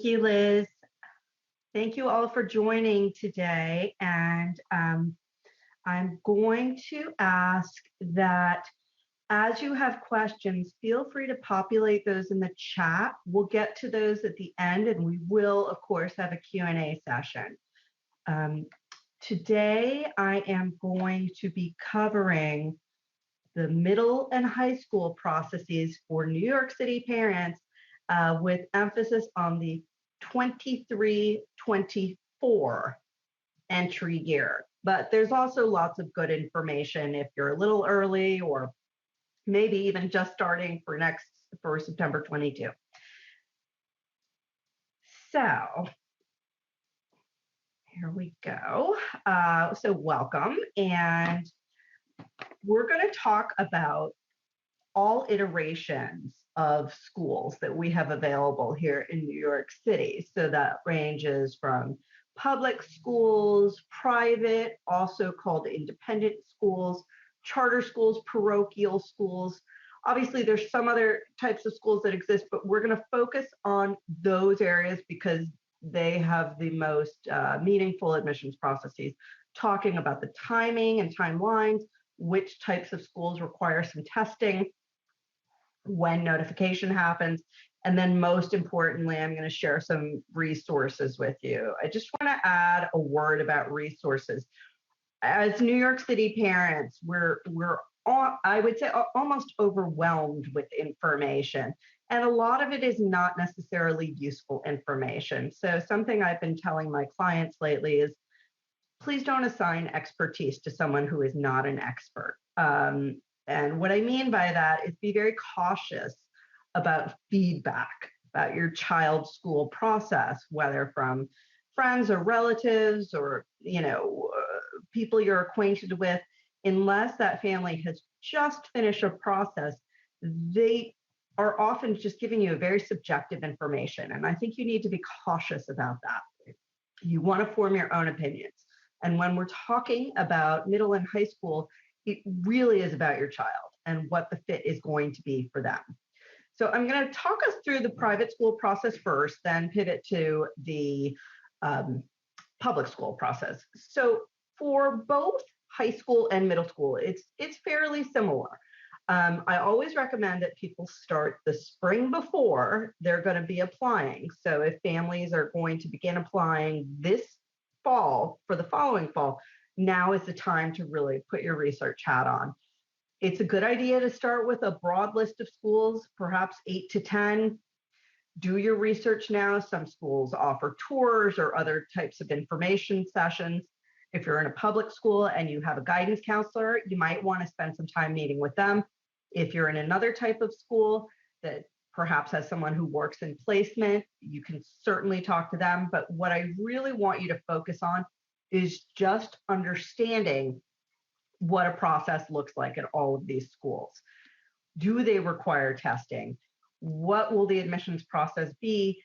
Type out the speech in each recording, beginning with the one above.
You, Liz. Thank you all for joining today. And I'm going to ask that as you have questions, feel free to populate those in the chat. We'll get to those at the end, and we will, of course, have a Q&A session. Today, I am going to be covering the middle and high school processes for New York City parents with emphasis on the 23-24 entry year. But there's also lots of good information if you're a little early or maybe even just starting for September 22. So here we go. So welcome. And we're going to talk about all iterations of schools that we have available here in New York City. So that ranges from public schools, private, also called independent schools, charter schools, parochial schools. Obviously, there's some other types of schools that exist, but we're going to focus on those areas because they have the most meaningful admissions processes, talking about the timing and timelines, which types of schools require some testing, when notification happens, and then most importantly, I'm going to share some resources with you. I just want to add a word about resources. As New York City parents, we're I would say almost overwhelmed with information, and a lot of it is not necessarily useful information. So something I've been telling my clients lately is, please don't assign expertise to someone who is not an expert. And what I mean by that is be very cautious about feedback about your child's school process, whether from friends or relatives or, people you're acquainted with. Unless that family has just finished a process, they are often just giving you a very subjective information. And I think you need to be cautious about that. You want to form your own opinions. And when we're talking about middle and high school, it really is about your child and what the fit is going to be for them. So I'm going to talk us through the private school process first, then pivot to the public school process. So for both high school and middle school, it's fairly similar. I always recommend that people start the spring before they're going to be applying. So if families are going to begin applying this fall for the following fall, now is the time to really put your research hat on. It's a good idea to start with a broad list of schools, perhaps 8 to 10. Do your research now. Some schools offer tours or other types of information sessions. If you're in a public school and you have a guidance counselor, you might want to spend some time meeting with them. If you're in another type of school that perhaps has someone who works in placement, you can certainly talk to them. But what I really want you to focus on is just understanding what a process looks like at all of these schools. Do they require testing? What will the admissions process be?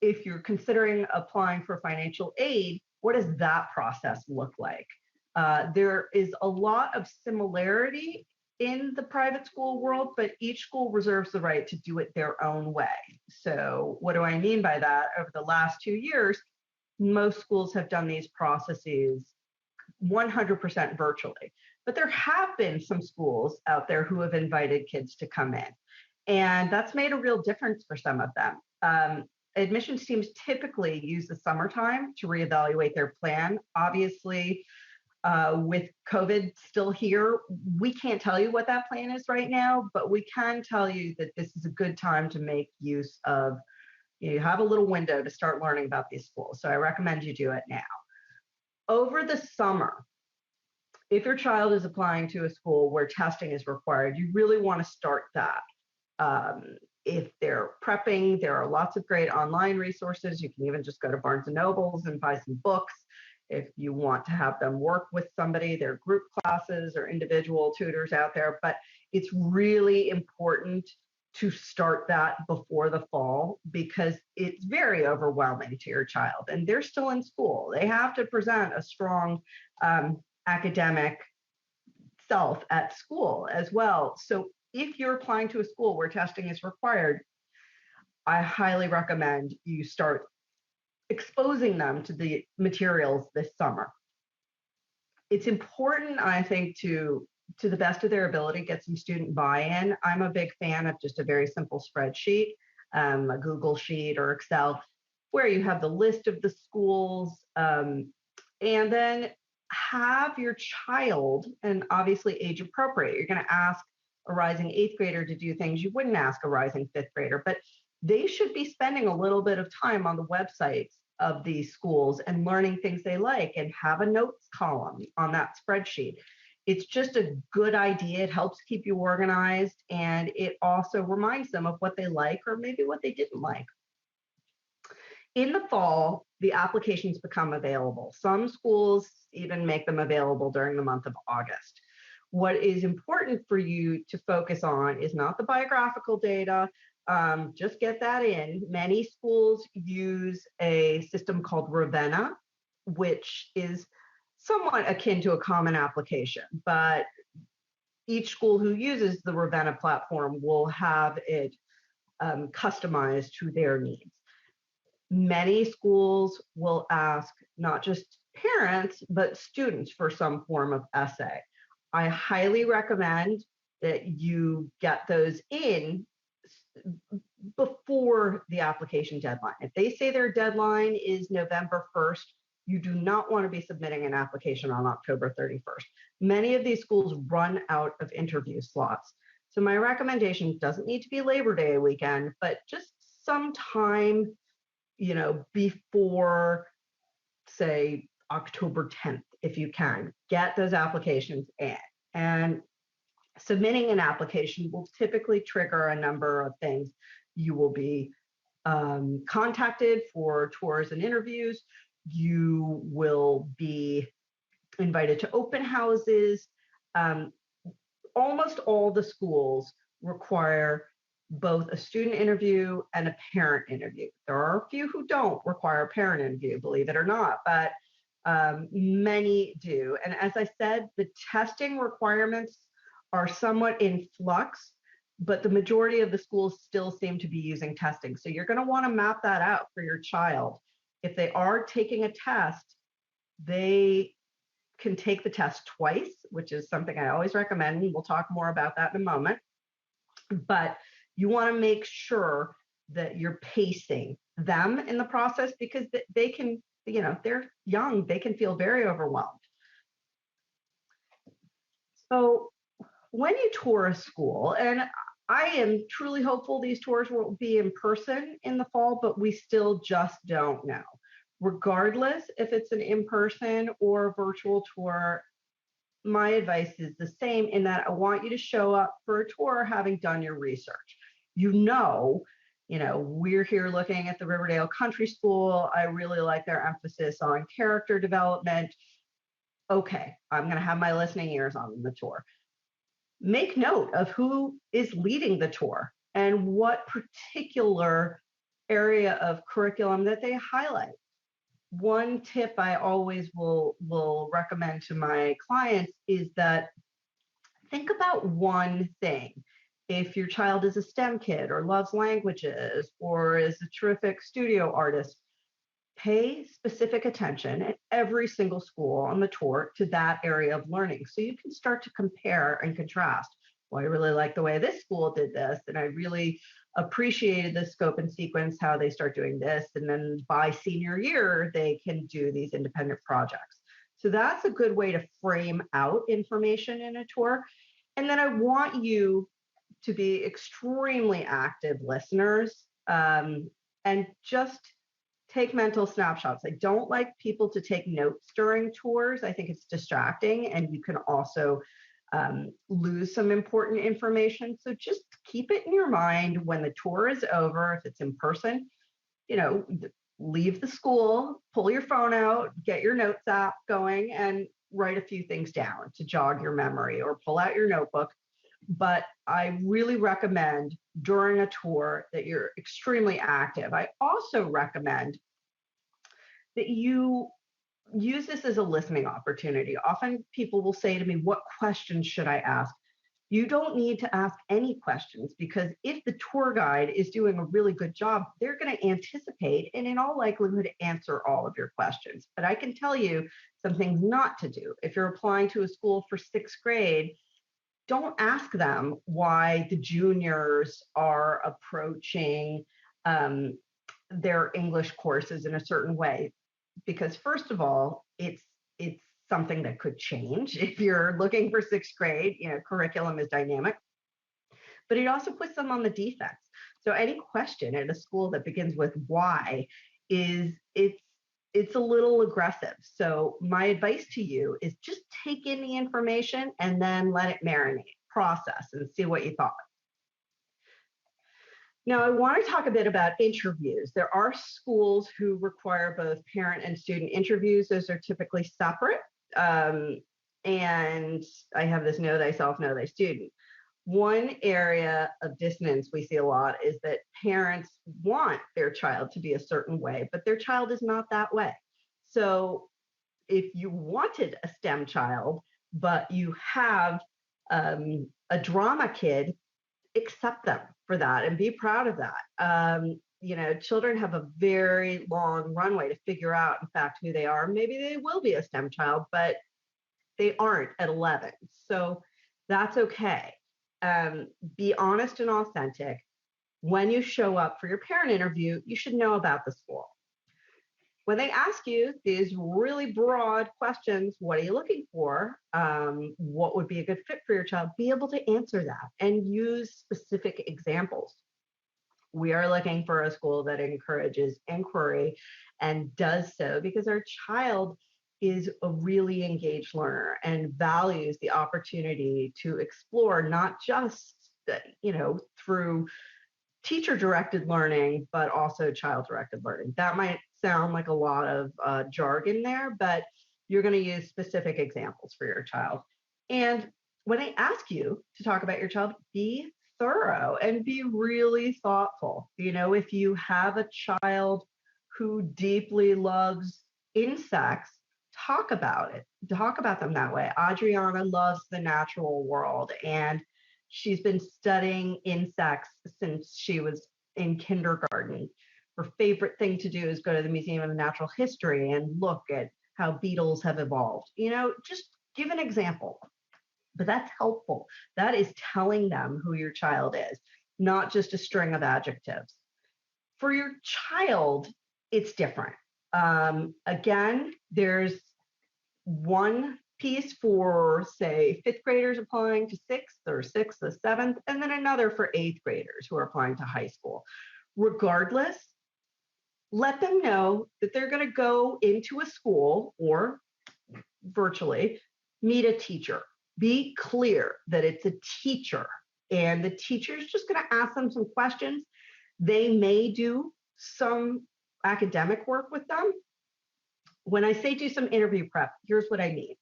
If you're considering applying for financial aid, what does that process look like? There is a lot of similarity in the private school world, but each school reserves the right to do it their own way. So what do I mean by that? Over the last 2 years, most schools have done these processes 100% virtually. But there have been some schools out there who have invited kids to come in. And that's made a real difference for some of them. Admissions teams typically use the summertime to reevaluate their plan. Obviously, with COVID still here, we can't tell you what that plan is right now, but we can tell you that this is a good time to make use of, you have a little window to start learning about these schools. So I recommend you do it now. Over the summer, if your child is applying to a school where testing is required, you really want to start that. If they're prepping, there are lots of great online resources. You can even just go to Barnes & Nobles and buy some books. If you want to have them work with somebody, there are group classes or individual tutors out there. But it's really important to start that before the fall because it's very overwhelming to your child. And they're still in school. They have to present a strong academic self at school as well. So if you're applying to a school where testing is required, I highly recommend you start exposing them to the materials this summer. It's important, I think, to the best of their ability, get some student buy-in. I'm a big fan of just a very simple spreadsheet, a Google Sheet or Excel, where you have the list of the schools, and then have your child, and obviously age appropriate. You're going to ask a rising eighth grader to do things you wouldn't ask a rising fifth grader, but they should be spending a little bit of time on the websites of these schools and learning things they like, and have a notes column on that spreadsheet. It's just a good idea. It helps keep you organized, and it also reminds them of what they like or maybe what they didn't like. In the fall, the applications become available. Some schools even make them available during the month of August. What is important for you to focus on is not the biographical data. Just get that in. Many schools use a system called Ravenna, which is somewhat akin to a common application, but each school who uses the Ravenna platform will have it customized to their needs. Many schools will ask not just parents, but students for some form of essay. I highly recommend that you get those in before the application deadline. If they say their deadline is November 1st, you do not want to be submitting an application on October 31st. Many of these schools run out of interview slots. So my recommendation doesn't need to be Labor Day weekend, but just sometime, before, say, October 10th, if you can, get those applications in. And submitting an application will typically trigger a number of things. You will be contacted for tours and interviews. You will be invited to open houses. Almost all the schools require both a student interview and a parent interview. There are a few who don't require a parent interview, believe it or not, but many do. And as I said, the testing requirements are somewhat in flux, but the majority of the schools still seem to be using testing. So you're going to want to map that out for your child. If they are taking a test, they can take the test twice, which is something I always recommend. We'll talk more about that in a moment. But you want to make sure that you're pacing them in the process, because they can, they're young, they can feel very overwhelmed. So when you tour a school, and I am truly hopeful these tours will be in person in the fall, but we still just don't know. Regardless if it's an in-person or a virtual tour, my advice is the same, in that I want you to show up for a tour having done your research. We're here looking at the Riverdale Country School. I really like their emphasis on character development. Okay, I'm going to have my listening ears on the tour. Make note of who is leading the tour and what particular area of curriculum that they highlight. One tip I always will recommend to my clients is that think about one thing. If your child is a STEM kid or loves languages or is a terrific studio artist, pay specific attention at every single school on the tour to that area of learning, so you can start to compare and contrast. Well, I really like the way this school did this, and I really appreciated the scope and sequence, how they start doing this, and then by senior year, they can do these independent projects. So that's a good way to frame out information in a tour. And then I want you to be extremely active listeners, and just take mental snapshots. I don't like people to take notes during tours. I think it's distracting, and you can also lose some important information. So just keep it in your mind when the tour is over. If it's in person, leave the school, pull your phone out, get your notes app going, and write a few things down to jog your memory, or pull out your notebook. But I really recommend during a tour that you're extremely active. I also recommend that you use this as a listening opportunity. Often people will say to me, what questions should I ask? You don't need to ask any questions, because if the tour guide is doing a really good job, they're going to anticipate and in all likelihood answer all of your questions. But I can tell you some things not to do. If you're applying to a school for sixth grade, don't ask them why the juniors are approaching their English courses in a certain way, because first of all, it's something that could change. If you're looking for sixth grade, curriculum is dynamic, but it also puts them on the defense. So any question at a school that begins with why it's a little aggressive. So my advice to you is just take in the information and then let it marinate, process, and see what you thought. Now, I want to talk a bit about interviews. There are schools who require both parent and student interviews. Those are typically separate. And I have this know thyself, know thy student. One area of dissonance we see a lot is that parents want their child to be a certain way, but their child is not that way. So if you wanted a STEM child, but you have a drama kid, accept them for that and be proud of that. Children have a very long runway to figure out, in fact, who they are. Maybe they will be a STEM child, but they aren't at 11. So that's okay. Be honest and authentic. When you show up for your parent interview, you should know about the school. When they ask you these really broad questions, what are you looking for? What would be a good fit for your child? Be able to answer that and use specific examples. We are looking for a school that encourages inquiry and does so because our child is a really engaged learner and values the opportunity to explore, not just, through teacher-directed learning, but also child-directed learning. That might sound like a lot of jargon there, but you're going to use specific examples for your child. And when I ask you to talk about your child, be thorough and be really thoughtful. If you have a child who deeply loves insects, talk about it. Talk about them that way. Adriana loves the natural world, and she's been studying insects since she was in kindergarten. Her favorite thing to do is go to the Museum of Natural History and look at how beetles have evolved. Just give an example. But that's helpful. That is telling them who your child is, not just a string of adjectives. For your child, it's different. Again, there's one piece for, say, fifth graders applying to sixth or seventh, and then another for eighth graders who are applying to high school. Regardless, let them know that they're going to go into a school or virtually meet a teacher. Be clear that it's a teacher, and the teacher is just going to ask them some questions. They may do some academic work with them. When I say do some interview prep, here's what I mean.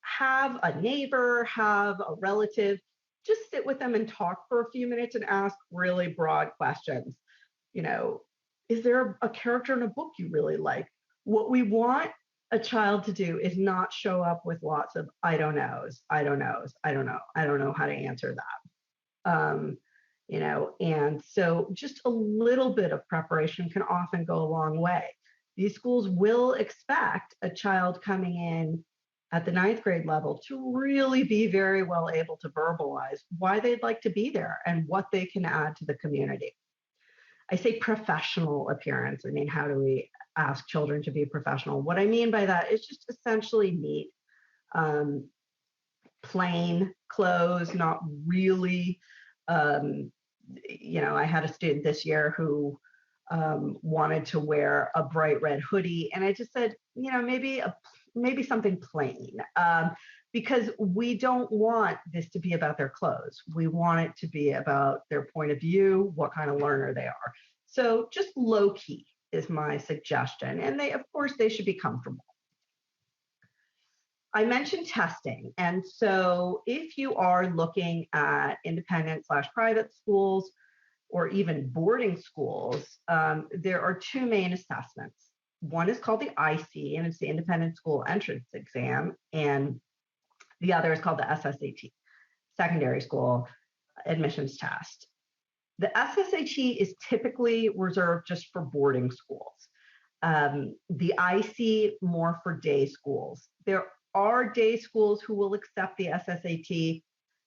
Have a neighbor, have a relative, just sit with them and talk for a few minutes and ask really broad questions. Is there a character in a book you really like? What we want a child to do is not show up with lots of I don't knows, I don't knows, I don't know how to answer that. And so just a little bit of preparation can often go a long way. These schools will expect a child coming in at the ninth grade level to really be very well able to verbalize why they'd like to be there and what they can add to the community. I say professional appearance. I mean, how do we ask children to be professional? What I mean by that is just essentially neat, plain clothes, not really, I had a student this year who wanted to wear a bright red hoodie. And I just said, maybe something plain, because we don't want this to be about their clothes. We want it to be about their point of view, what kind of learner they are. So just low key is my suggestion. And of course, they should be comfortable. I mentioned testing. And so if you are looking at independent/private schools or even boarding schools, there are two main assessments. One is called the IC, and it's the Independent School Entrance Exam, and the other is called the SSAT. secondary school admissions test. The SSAT is typically reserved just for boarding schools. The IC more for day schools. There are day schools who will accept the SSAT.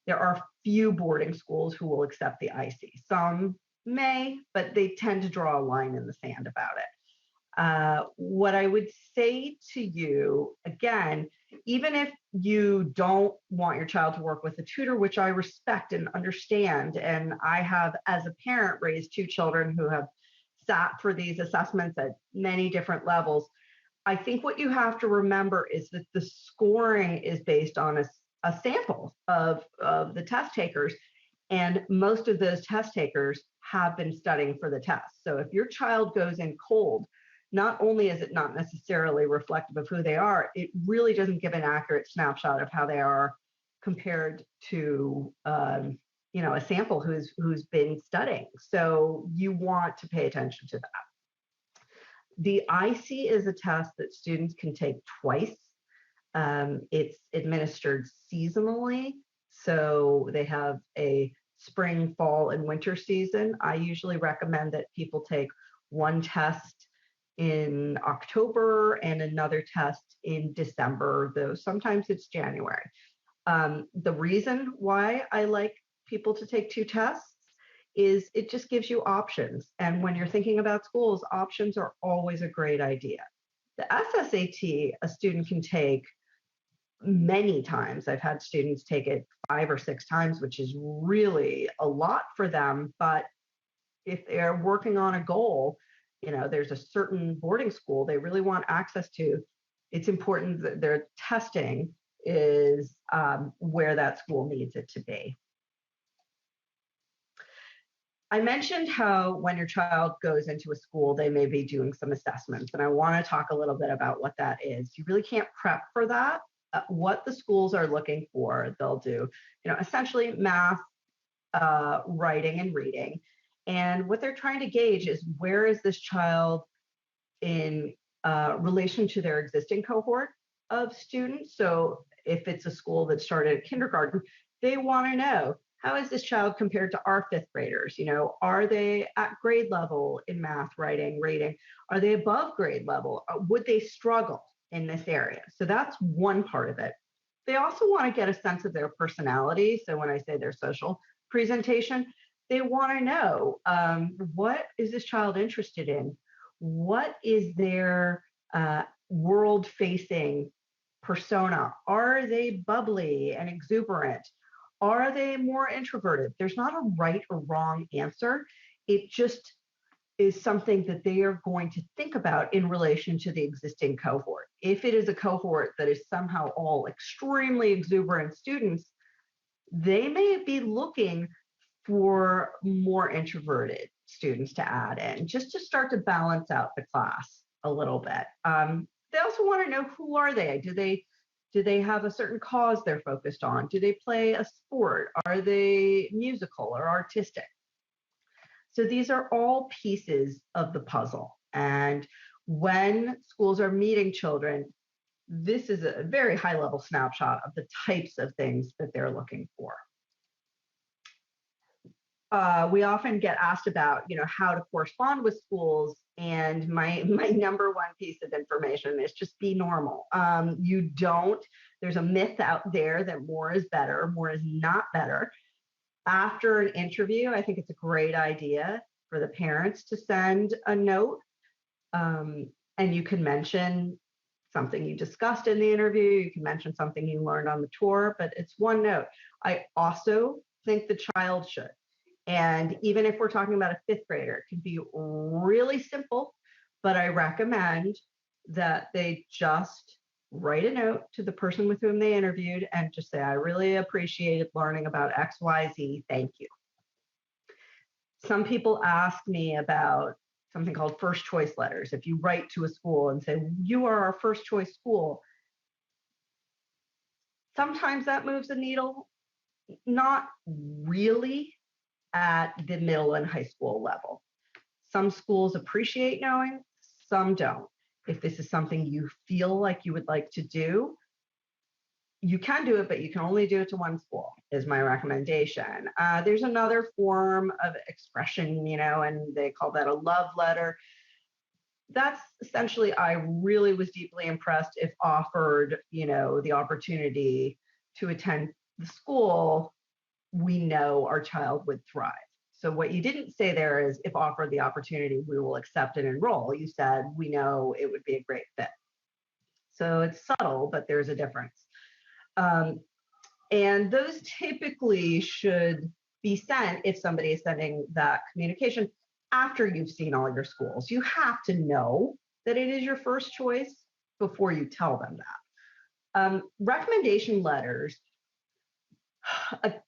There are few boarding schools who will accept the IC. Some may, but they tend to draw a line in the sand about it. What I would say to you, again, even if you don't want your child to work with a tutor, which I respect and understand, and I have, as a parent, raised two children who have sat for these assessments at many different levels, I think what you have to remember is that the scoring is based on a sample of the test takers, and most of those test takers have been studying for the test. So if your child goes in cold, not only is it not necessarily reflective of who they are, it really doesn't give an accurate snapshot of how they are compared to a sample who's been studying. So you want to pay attention to that. The IC is a test that students can take twice. It's administered seasonally, so they have a spring, fall, and winter season. I usually recommend that people take one test in October and another test in December, though sometimes it's January. The reason why I like people to take two tests is it just gives you options. And when you're thinking about schools, options are always a great idea. The SSAT, a student can take many times. I've had students take it 5 or 6 times, which is really a lot for them. But if they're working on a goal, there's a certain boarding school they really want access to, it's important that their testing is where that school needs it to be. I mentioned how when your child goes into a school, they may be doing some assessments, and I want to talk a little bit about what that is. You really can't prep for that. What the schools are looking for, they'll do, essentially math, writing, and reading. And what they're trying to gauge is where is this child in relation to their existing cohort of students. So if it's a school that started at kindergarten, they want to know, how is this child compared to our 5th graders? Are they at grade level in math, writing, reading? Are they above grade level? Would they struggle in this area? So that's one part of it. They also want to get a sense of their personality. So when I say their social presentation, they want to know, what is this child interested in? What is their world-facing persona? Are they bubbly and exuberant? Are they more introverted? There's not a right or wrong answer. It just is something that they are going to think about in relation to the existing cohort. If it is a cohort that is somehow all extremely exuberant students, they may be looking for more introverted students to add in, just to start to balance out the class a little bit. They also want to know, who are they? Do they have a certain cause they're focused on? Do they play a sport? Are they musical or artistic? So these are all pieces of the puzzle. And when schools are meeting children, this is a very high level snapshot of the types of things that they're looking for. We often get asked about, how to correspond with schools, and my number one piece of information is just be normal. There's a myth out there that more is better. More is not better. After an interview, I think it's a great idea for the parents to send a note, and you can mention something you discussed in the interview. You can mention something you learned on the tour, but it's one note. I also think the child should. And even if we're talking about a 5th grader, it can be really simple, but I recommend that they just write a note to the person with whom they interviewed and just say, I really appreciated learning about XYZ. Thank you. Some people ask me about something called first choice letters. If you write to a school and say, you are our first choice school, sometimes that moves the needle, not really at the middle and high school level. Some schools appreciate knowing, some don't. If this is something you feel like you would like to do, you can do it, but you can only do it to one school is my recommendation. There's another form of expression, and they call that a love letter. That's essentially, I really was deeply impressed if offered, the opportunity to attend the school, we know our child would thrive. So what you didn't say there is if offered the opportunity, we will accept and enroll. You said, we know it would be a great fit. So it's subtle, but there's a difference. And those typically should be sent if somebody is sending that communication after you've seen all your schools. You have to know that it is your first choice before you tell them that. Recommendation letters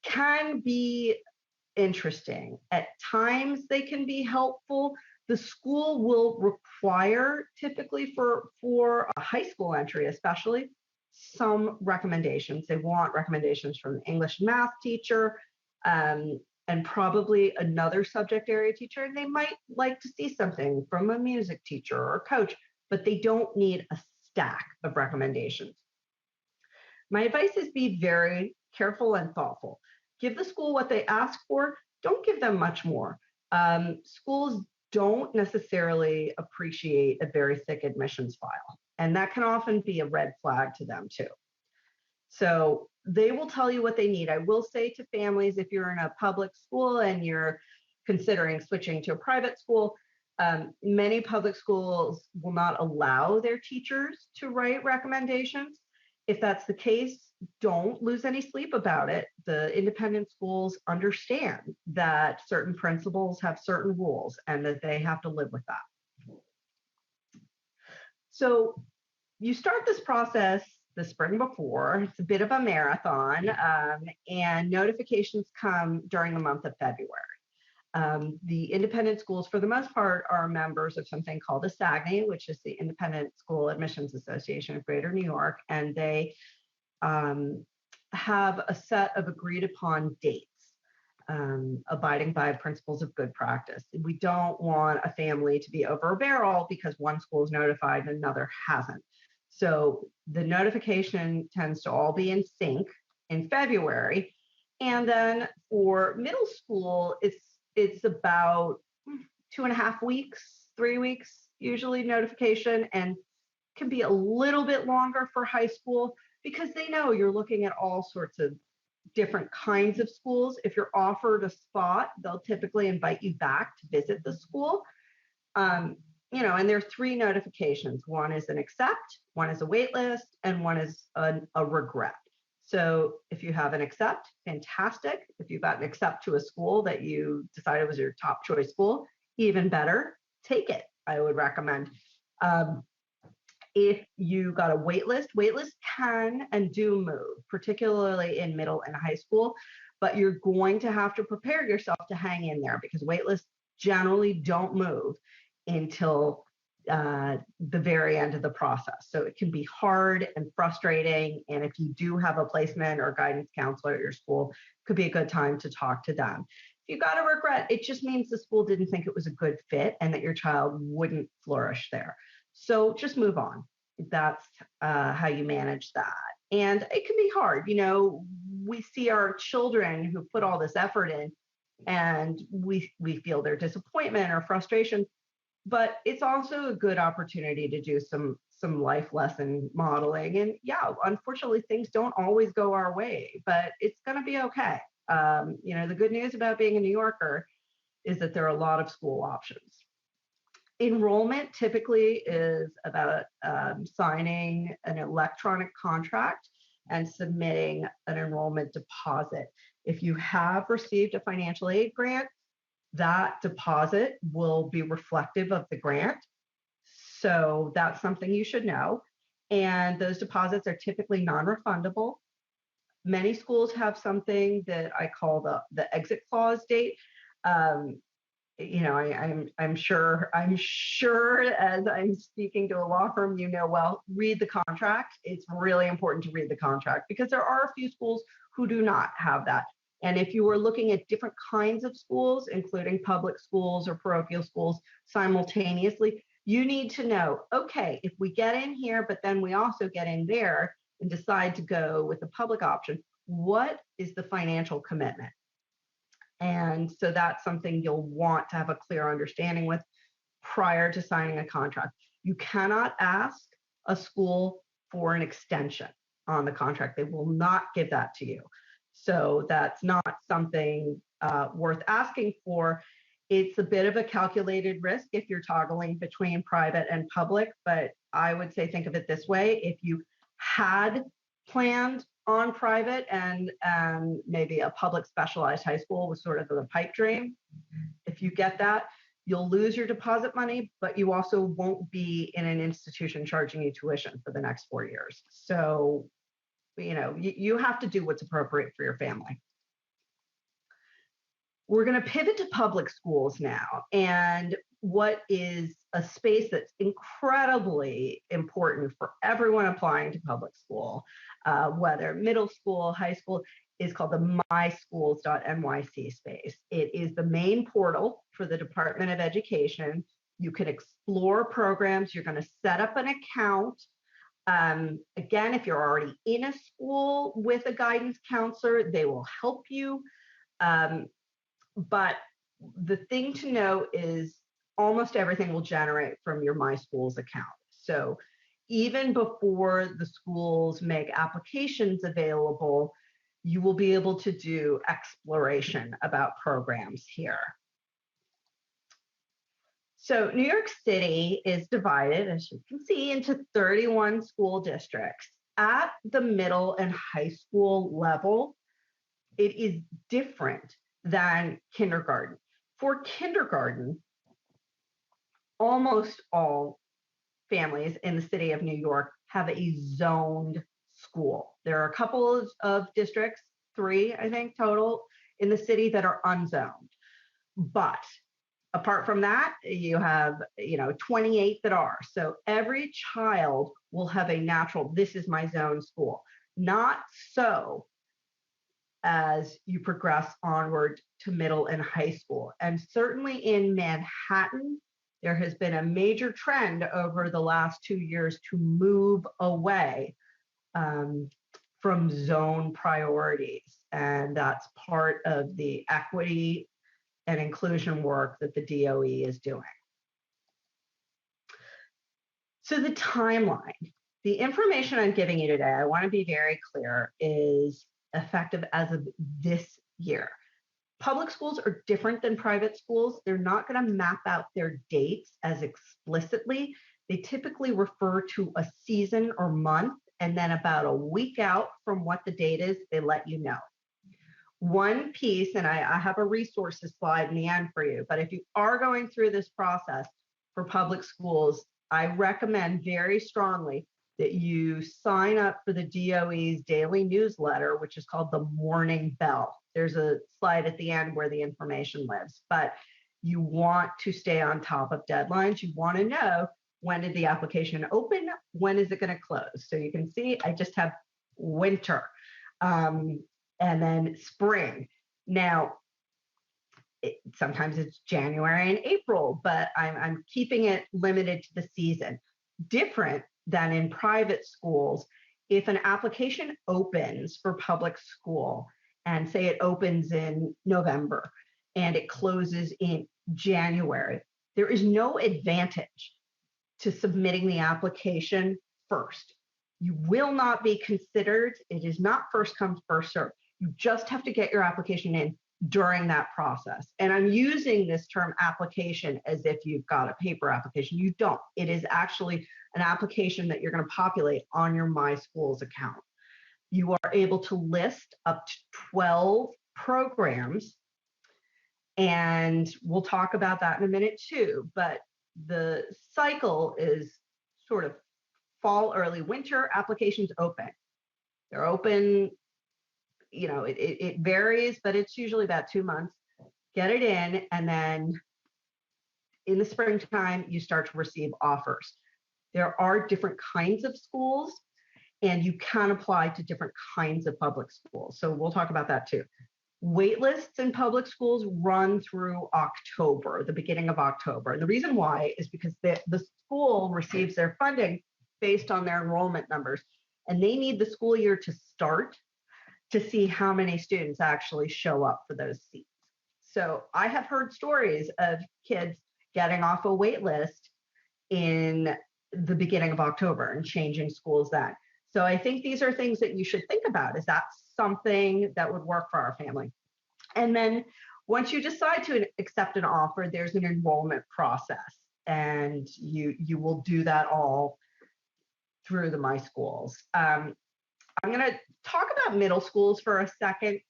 can be interesting. At times they can be helpful. The school will require, typically for a high school entry especially, some recommendations. They want recommendations from an English math teacher and probably another subject area teacher. And they might like to see something from a music teacher or coach, but they don't need a stack of recommendations. My advice is be very careful and thoughtful. Give the school what they ask for. Don't give them much more. Schools don't necessarily appreciate a very thick admissions file, and that can often be a red flag to them too. So they will tell you what they need. I will say to families, if you're in a public school and you're considering switching to a private school, many public schools will not allow their teachers to write recommendations. If that's the case, don't lose any sleep about it. The independent schools understand that certain principals have certain rules and that they have to live with that. So you start this process the spring before. It's a bit of a marathon, and notifications come during the month of February. The independent schools, for the most part, are members of something called a SAGNY, which is the Independent School Admissions Association of Greater New York, and they have a set of agreed upon dates, abiding by principles of good practice. We don't want a family to be over a barrel because one school is notified and another hasn't. So the notification tends to all be in sync in February. And then for middle school, it's about 2.5 weeks, 3 weeks, usually notification, and can be a little bit longer for high school because they know you're looking at all sorts of different kinds of schools. If you're offered a spot, they'll typically invite you back to visit the school. And there are 3 notifications. One is an accept, one is a wait list, and one is a regret. So if you have an accept, fantastic. If you've got an accept to a school that you decided was your top choice school, even better, take it, I would recommend. If you got a wait list can and do move, particularly in middle and high school, but you're going to have to prepare yourself to hang in there because wait lists generally don't move until the very end of the process. So it can be hard and frustrating. And if you do have a placement or guidance counselor at your school, it could be a good time to talk to them. If you got a regret, it just means the school didn't think it was a good fit and that your child wouldn't flourish there. So just move on. That's how you manage that. And it can be hard. We see our children who put all this effort in and we feel their disappointment or frustration. But it's also a good opportunity to do some life lesson modeling. And yeah, unfortunately, things don't always go our way, but it's going to be okay. The good news about being a New Yorker is that there are a lot of school options. Enrollment typically is about signing an electronic contract and submitting an enrollment deposit. If you have received a financial aid grant, that deposit will be reflective of the grant. So that's something you should know. And those deposits are typically non-refundable. Many schools have something that I call the exit clause date. I'm sure as I'm speaking to a law firm, well, read the contract. It's really important to read the contract because there are a few schools who do not have that. And if you are looking at different kinds of schools, including public schools or parochial schools simultaneously, you need to know, okay, if we get in here, but then we also get in there, and decide to go with the public option, what is the financial commitment? And so that's something you'll want to have a clear understanding with prior to signing a contract. You cannot ask a school for an extension on the contract. They will not give that to you. So that's not something worth asking for. It's a bit of a calculated risk if you're toggling between private and public, but I would say think of it this way. If you had planned on private and maybe a public specialized high school was sort of the pipe dream, if you get that, you'll lose your deposit money, but you also won't be in an institution charging you tuition for the next 4 years. So, you have to do what's appropriate for your family. We're going to pivot to public schools now, and what is a space that's incredibly important for everyone applying to public school, whether middle school, high school, is called the myschools.nyc space. It is the main portal for the Department of Education. You can explore programs. You're going to set up an account. Again, if you're already in a school with a guidance counselor, they will help you. But the thing to know is almost everything will generate from your My Schools account. So even before the schools make applications available, you will be able to do exploration about programs here. So New York City is divided, as you can see, into 31 school districts. At the middle and high school level, it is different than kindergarten. For kindergarten, almost all families in the city of New York have a zoned school. There are a couple of districts, 3, I think, total in the city that are unzoned. But apart from that, you have, 28 that are. So every child will have a natural, this is my zone school. Not so as you progress onward to middle and high school. And certainly in Manhattan, there has been a major trend over the last 2 years to move away from zone priorities. And that's part of the equity and inclusion work that the DOE is doing. So the timeline, the information I'm giving you today, I want to be very clear, is effective as of this year. Public schools are different than private schools. They're not going to map out their dates as explicitly. They typically refer to a season or month, and then about a week out from what the date is, they let you know. One piece, and I have a resources slide in the end for you, but if you are going through this process for public schools, I recommend very strongly that you sign up for the DOE's daily newsletter, which is called the Morning Bell. There's a slide at the end where the information lives, but you want to stay on top of deadlines. You want to know, when did the application open? When is it going to close? So you can see I just have winter and then spring. Now, sometimes it's January and April, but I'm keeping it limited to the season. Different than in private schools, if an application opens for public school, and say it opens in November and it closes in January, there is no advantage to submitting the application first. You will not be considered. It is not first come, first served. You just have to get your application in during that process. And I'm using this term application as if you've got a paper application. You don't. It is actually an application that you're going to populate on your My Schools account. You are able to list up to 12 programs, and we'll talk about that in a minute too, but the cycle is sort of fall, early winter, applications open. They're open, it varies, but it's usually about 2 months. Get it in, and then in the springtime, you start to receive offers. There are different kinds of schools, and you can apply to different kinds of public schools. So we'll talk about that too. Wait lists in public schools run through October, the beginning of October. And the reason why is because the school receives their funding based on their enrollment numbers. and they need the school year to start to see how many students actually show up for those seats. So I have heard stories of kids getting off a wait list in the beginning of October and changing schools then. So I think these are things that you should think about. Is that something that would work for our family? And then once you decide to accept an offer, there's an enrollment process, and you will do that all through the My Schools. I'm going to talk about middle schools for a second.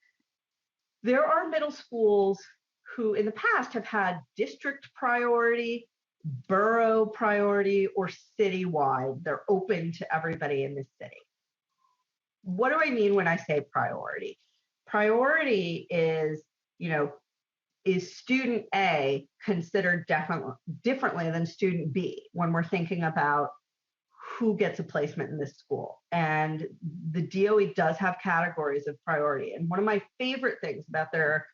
There are middle schools who in the past have had district priority, borough priority, or citywide. They're open to everybody in the city. What do I mean when I say priority? Priority is, is student A considered differently than student B when we're thinking about who gets a placement in this school? And the DOE does have categories of priority. And one of my favorite things about their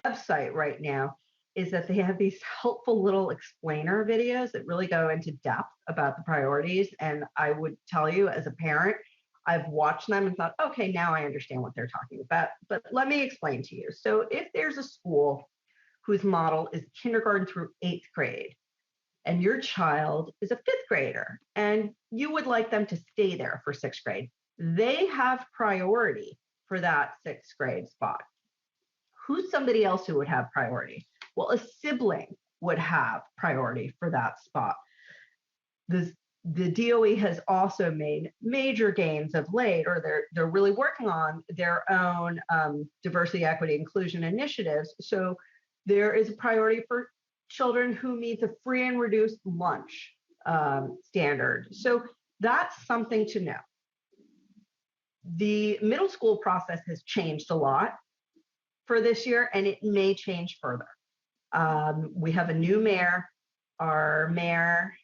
website right now is that they have these helpful little explainer videos that really go into depth about the priorities. And I would tell you, as a parent, I've watched them and thought, okay, now I understand what they're talking about. But let me explain to you. So if there's a school whose model is kindergarten through 8th grade, and your child is a 5th grader, and you would like them to stay there for 6th grade, they have priority for that 6th grade spot. Who's somebody else who would have priority? Well, a sibling would have priority for that spot. The DOE has also made major gains of late, or they're really working on their own diversity, equity, inclusion initiatives. So there is a priority for children who meet the free and reduced lunch standard. So that's something to know. The middle school process has changed a lot for this year, and it may change further. We have a new mayor. Our mayor,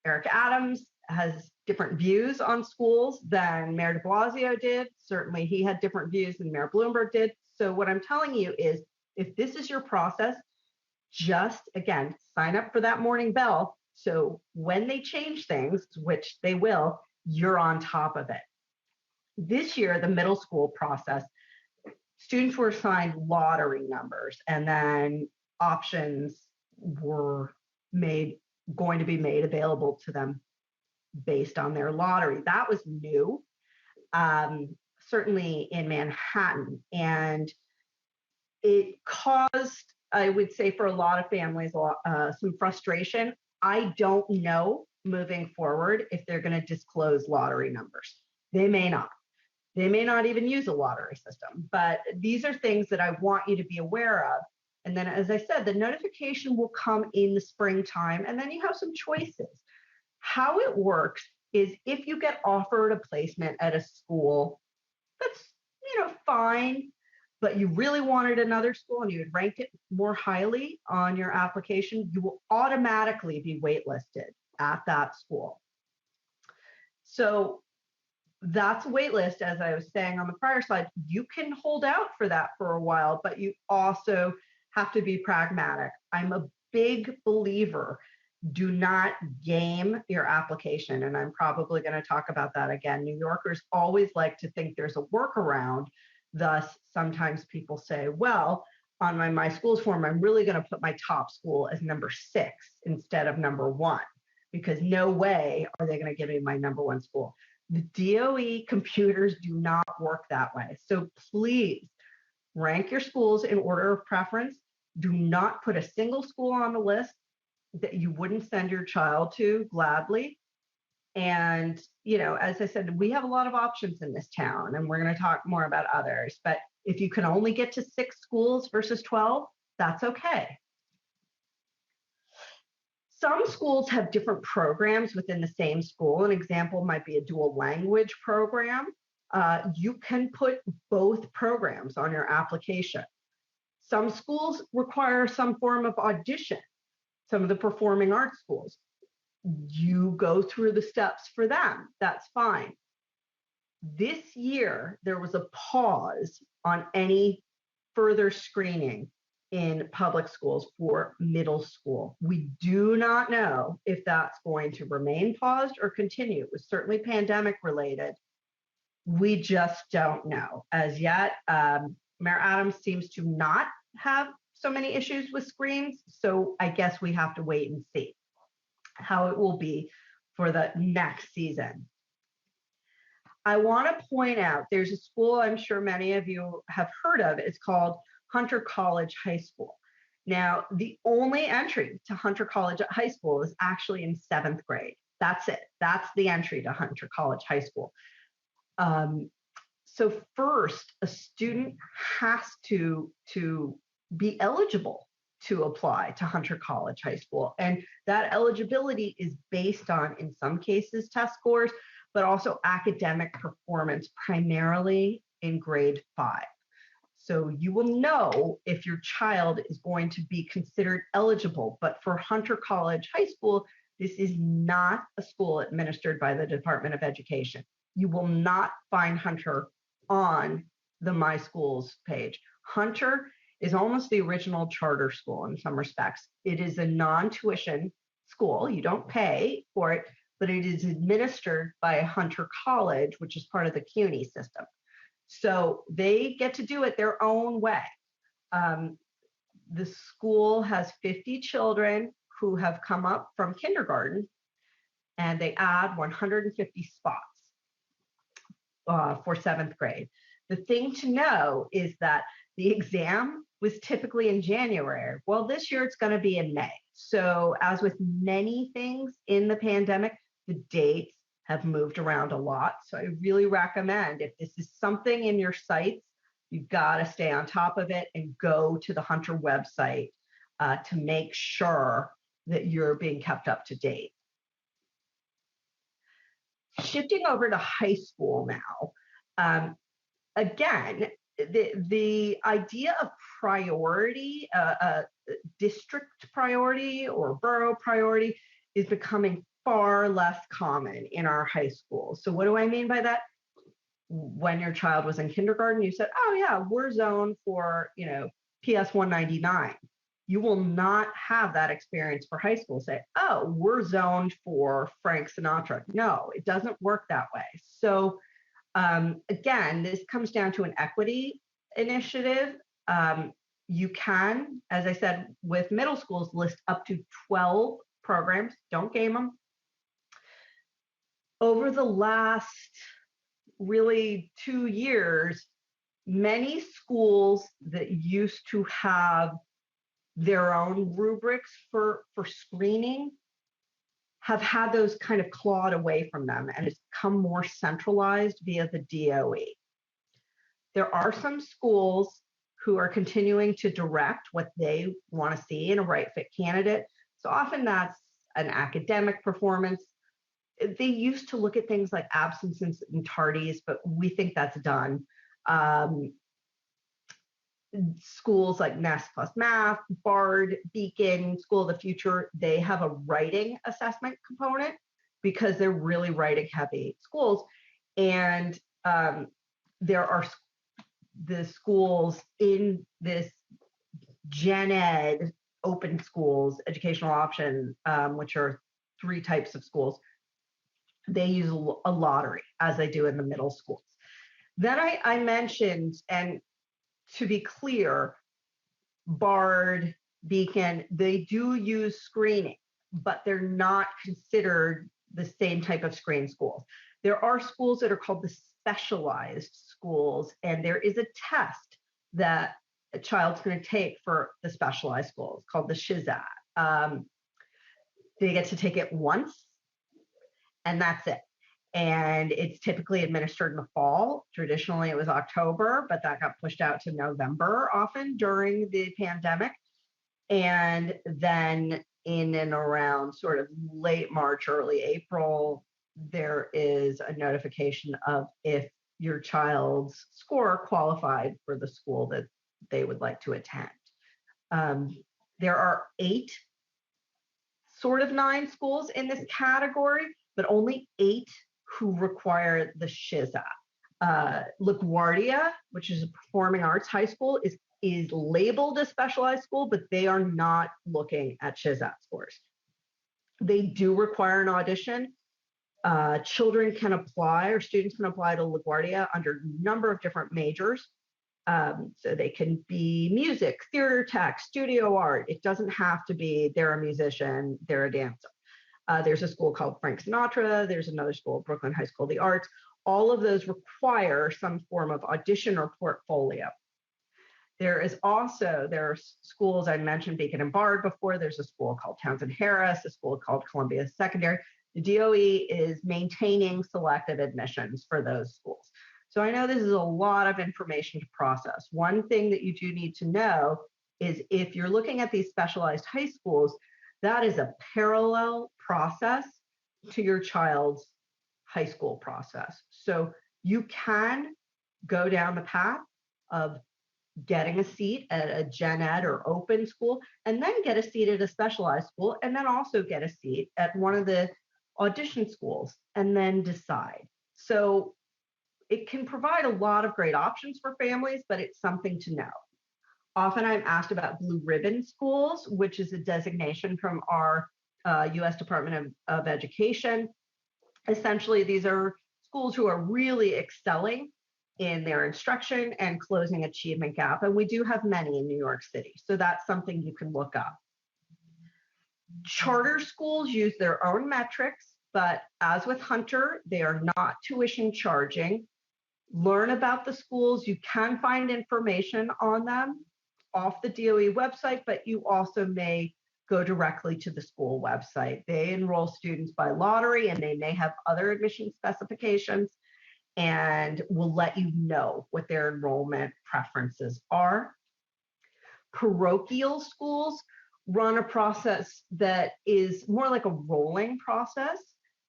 Eric Adams, has different views on schools than Mayor de Blasio did. Certainly he had different views than Mayor Bloomberg did. So what I'm telling you is, if this is your process, just, again, sign up for that morning bell. So when they change things, which they will, you're on top of it. This year, the middle school process, students were assigned lottery numbers, and then options were going to be made available to them based on their lottery. That was new, certainly in Manhattan. And it caused, I would say, for a lot of families, some frustration. I don't know moving forward if they're going to disclose lottery numbers. They may not. They may not even use a lottery system. But these are things that I want you to be aware of. And then, as I said, the notification will come in the springtime, and then you have some choices. How it works is, if you get offered a placement at a school that's, fine, but you really wanted another school and you had ranked it more highly on your application, you will automatically be waitlisted at that school. So that's a waitlist, as I was saying on the prior slide. You can hold out for that for a while, but you also have to be pragmatic. I'm a big believer, do not game your application. And I'm probably going to talk about that again. New Yorkers always like to think there's a workaround. Thus, sometimes people say, well, on my schools form, I'm really going to put my top school as number 6 instead of number 1, because no way are they going to give me my number 1 school. The DOE computers do not work that way. So please rank your schools in order of preference. Do not put a single school on the list that you wouldn't send your child to gladly. And, as I said, we have a lot of options in this town, and we're going to talk more about others. But if you can only get to 6 schools versus 12, that's okay. Some schools have different programs within the same school. An example might be a dual language program. You can put both programs on your application. Some schools require some form of audition. Some of the performing arts schools, you go through the steps for them. That's fine. This year, there was a pause on any further screening in public schools for middle school. We do not know if that's going to remain paused or continue. It was certainly pandemic related. We just don't know as yet. Mayor Adams seems to not have so many issues with screens, so I guess we have to wait and see how it will be for the next season. I want to point out there's a school I'm sure many of you have heard of. It's called Hunter College High School. Now, the only entry to Hunter College High School is actually in 7th grade. That's it. That's the entry to Hunter College High School. So first, a student has to be eligible to apply to Hunter College High School. And that eligibility is based on, in some cases, test scores, but also academic performance, primarily in grade 5. So you will know if your child is going to be considered eligible. But for Hunter College High School, this is not a school administered by the Department of Education. You will not find Hunter on the My Schools page. Hunter is almost the original charter school in some respects. It is a non-tuition school. You don't pay for it, but it is administered by Hunter College, which is part of the CUNY system. So they get to do it their own way. The school has 50 children who have come up from kindergarten, and they add 150 spots for 7th grade. The thing to know is that the exam was typically in January. Well, this year it's going to be in May. So as with many things in the pandemic, the dates have moved around a lot. So I really recommend, if this is something in your sights, you've got to stay on top of it and go to the Hunter website to make sure that you're being kept up to date. Shifting over to high school now, again, the idea of priority, district priority or borough priority, is becoming far less common in our high schools. So what do I mean by that? When your child was in kindergarten, you said, oh yeah, we're zoned for, PS 199. You will not have that experience for high school. Say, oh, we're zoned for Frank Sinatra. No, it doesn't work that way. So again, this comes down to an equity initiative. You can, as I said, with middle schools, list up to 12 programs. Don't game them. Over the last really 2 years, many schools that used to have their own rubrics for screening have had those kind of clawed away from them, and it's become more centralized via the DOE. There are some schools who are continuing to direct what they want to see in a right fit candidate. So often that's an academic performance. They used to look at things like absences and tardies, but we think that's done. Schools like Nest Plus Math, Bard, Beacon, School of the Future, they have a writing assessment component because they're really writing heavy schools. And there are the schools in this Gen Ed open schools, educational option, which are 3 types of schools. They use a lottery, as they do in the middle schools. Then I mentioned, and to be clear, Bard, Beacon, they do use screening, but they're not considered the same type of screen schools. There are schools that are called the specialized schools, and there is a test that a child's going to take for the specialized schools called the SHIZAT. They get to take it once, and that's it. And it's typically administered in the fall. Traditionally, it was October, but that got pushed out to November often during the pandemic. And then in and around sort of late March, early April, there is a notification of if your child's score qualified for the school that they would like to attend. There are 8, sort of 9 schools in this category, but only 8 who require the SHIZAT. Laguardia, which is a performing arts high school, is labeled a specialized school, but they are not looking at SHIZAT scores. They do require an audition. Children can apply, or students can apply to LaGuardia under a number of different majors. So they can be music, theater tech, studio art. It doesn't have to be they're a musician, they're a dancer. There's a school called Frank Sinatra. There's another school, Brooklyn High School of the Arts. All of those require some form of audition or portfolio. There are schools I mentioned, Beacon and Bard before. There's a school called Townsend Harris, a school called Columbia Secondary. The DOE is maintaining selective admissions for those schools. So I know this is a lot of information to process. One thing that you do need to know is if you're looking at these specialized high schools, that is a parallel process to your child's high school process. So you can go down the path of getting a seat at a gen ed or open school, and then get a seat at a specialized school, and then also get a seat at one of the audition schools, and then decide. So it can provide a lot of great options for families, but it's something to know. Often I'm asked about blue ribbon schools, which is a designation from our US Department of Education. Essentially, these are schools who are really excelling in their instruction and closing achievement gap. And we do have many in New York City. So that's something you can look up. Charter schools use their own metrics, but as with Hunter, they are not tuition charging. Learn about the schools. You can find information on them off the DOE website, but you also may go directly to the school website. They enroll students by lottery, and they may have other admission specifications, and will let you know what their enrollment preferences are. Parochial schools run a process that is more like a rolling process.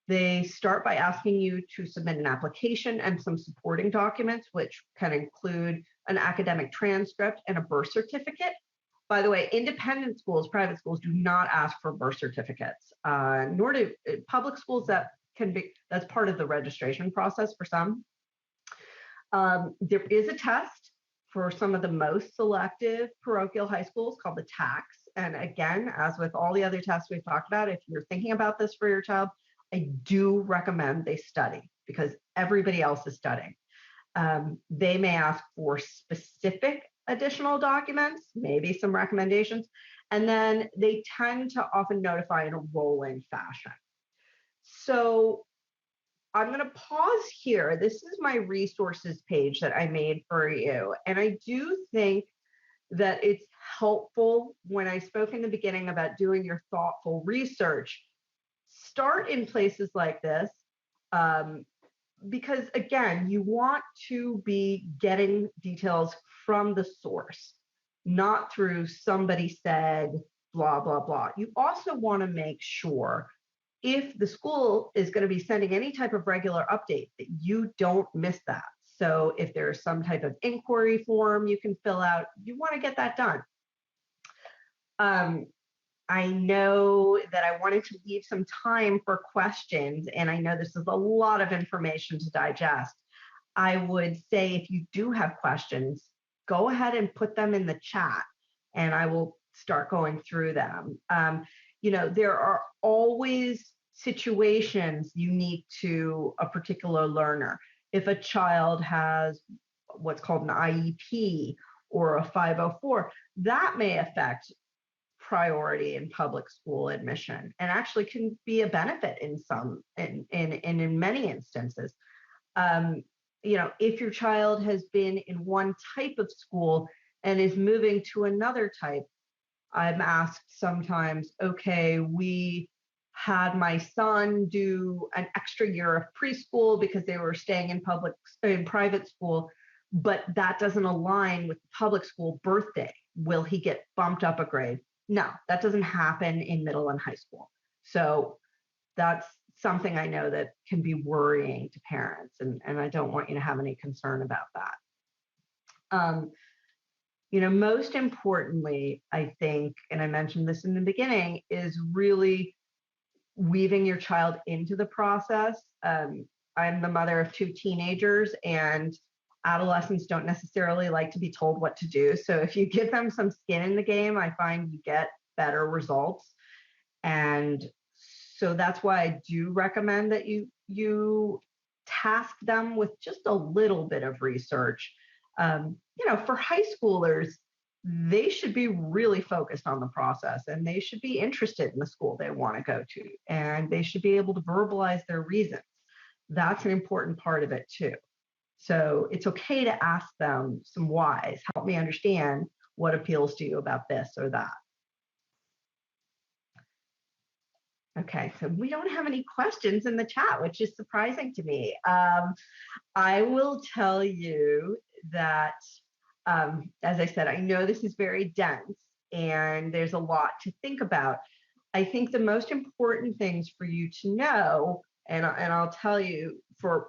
They start by asking you to submit an application and some supporting documents, which can include an academic transcript and a birth certificate. By the way, independent schools, private schools, do not ask for birth certificates, nor do public schools. That's part of the registration process for some. There is a test for some of the most selective parochial high schools called the TAX. And again, as with all the other tests we've talked about, if you're thinking about this for your child, I do recommend they study, because everybody else is studying. They may ask for specific additional documents, maybe some recommendations, and then they tend to often notify in a rolling fashion. So I'm going to pause here. This is my resources page that I made for you. And I do think that it's helpful, when I spoke in the beginning about doing your thoughtful research, start in places like this, because again, you want to be getting details from the source, not through somebody said, blah, blah, blah. You also want to make sure, if the school is going to be sending any type of regular update, that you don't miss that. So if there's some type of inquiry form you can fill out, you want to get that done. I know that I wanted to leave some time for questions, and I know this is a lot of information to digest. I would say, if you do have questions, go ahead and put them in the chat, and I will start going through them. There are always situations unique to a particular learner. If a child has what's called an IEP or a 504, that may affect priority in public school admission, and actually can be a benefit in many instances. If your child has been in one type of school and is moving to another type, I'm asked sometimes, okay, we had my son do an extra year of preschool because they were staying in private school, but that doesn't align with the public school birthday. Will he get bumped up a grade? No, that doesn't happen in middle and high school. So that's something I know that can be worrying to parents, and I don't want you to have any concern about that. Most importantly, I think, and I mentioned this in the beginning, is really weaving your child into the process. I'm the mother of 2 teenagers, and adolescents don't necessarily like to be told what to do. So if you give them some skin in the game, I find you get better results. And so that's why I do recommend that you you task them with just a little bit of research. For high schoolers, they should be really focused on the process, and they should be interested in the school they want to go to, and they should be able to verbalize their reasons. That's an important part of it too. So it's okay to ask them some whys. Help me understand what appeals to you about this or that. Okay, so we don't have any questions in the chat, which is surprising to me. I will tell you that, as I said, I know this is very dense and there's a lot to think about. I think the most important things for you to know, and I'll tell you, for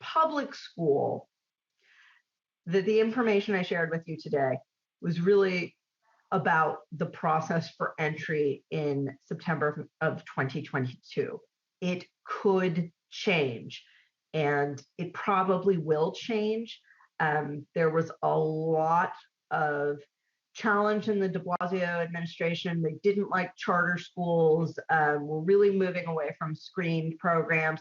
public school, that the information I shared with you today was really about the process for entry in September of 2022. It could change, and it probably will change. There was a lot of challenge in the de Blasio administration. They didn't like charter schools. We're really moving away from screened programs.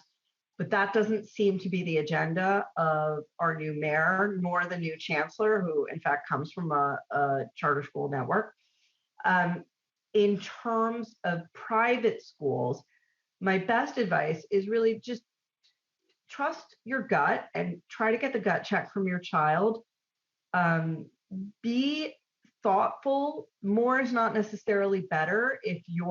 But that doesn't seem to be the agenda of our new mayor, nor the new chancellor, who in fact comes from a charter school network. In terms of private schools, my best advice is really just trust your gut and try to get the gut check from your child. Be thoughtful. More is not necessarily better. If you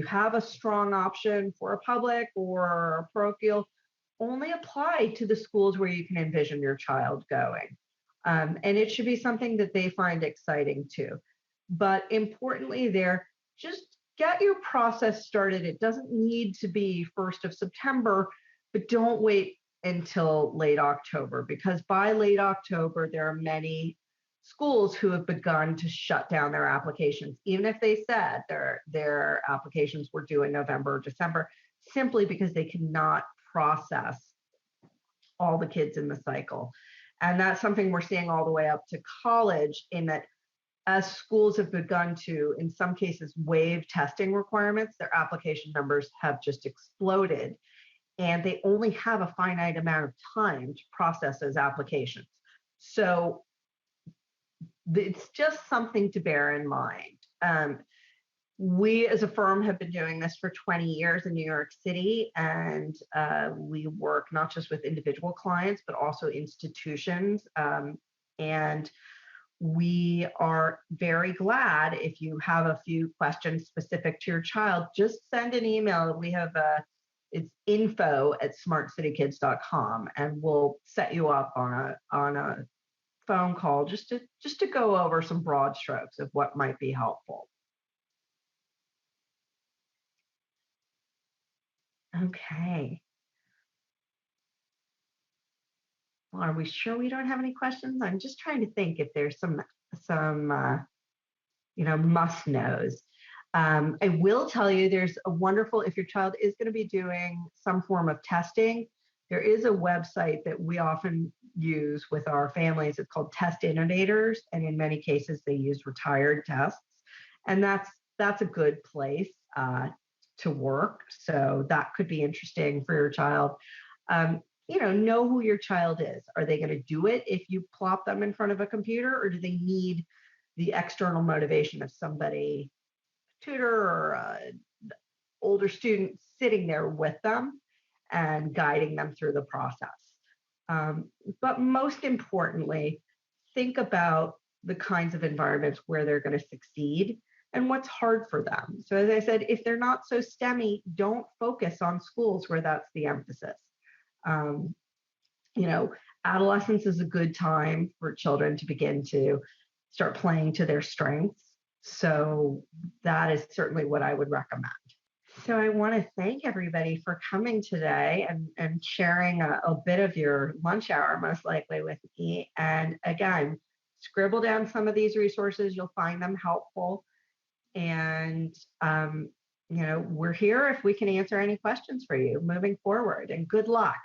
have a strong option for a public or a parochial, only apply to the schools where you can envision your child going. And it should be something that they find exciting too. But importantly just get your process started. It doesn't need to be 1st of September, but don't wait until late October, because by late October, there are many schools who have begun to shut down their applications, even if they said their applications were due in November or December, simply because they cannot process all the kids in the cycle. And that's something we're seeing all the way up to college, in that as schools have begun to, in some cases, waive testing requirements, their application numbers have just exploded, and they only have a finite amount of time to process those applications. So it's just something to bear in mind. We as a firm have been doing this for 20 years in New York City, and we work not just with individual clients, but also institutions. And we are very glad if you have a few questions specific to your child, just send an email. We have it's info@smartcitykids.com, and we'll set you up on a phone call just to go over some broad strokes of what might be helpful. Okay. Well, are we sure we don't have any questions? I'm just trying to think if there's some must knows. I will tell you, there's a wonderful, if your child is going to be doing some form of testing, there is a website that we often use with our families. It's called Test Innovators, and in many cases they use retired tests, and that's a good place to work. So that could be interesting for your child. Know who your child is. Are they going to do it if you plop them in front of a computer, or do they need the external motivation of somebody, tutor or an older student, sitting there with them and guiding them through the process? But most importantly, think about the kinds of environments where they're going to succeed and what's hard for them. So as I said, if they're not so STEMmy, don't focus on schools where that's the emphasis. Adolescence is a good time for children to begin to start playing to their strengths. So that is certainly what I would recommend. So I want to thank everybody for coming today and sharing a bit of your lunch hour, most likely, with me. And again, scribble down some of these resources. You'll find them helpful. And, we're here if we can answer any questions for you moving forward. And good luck.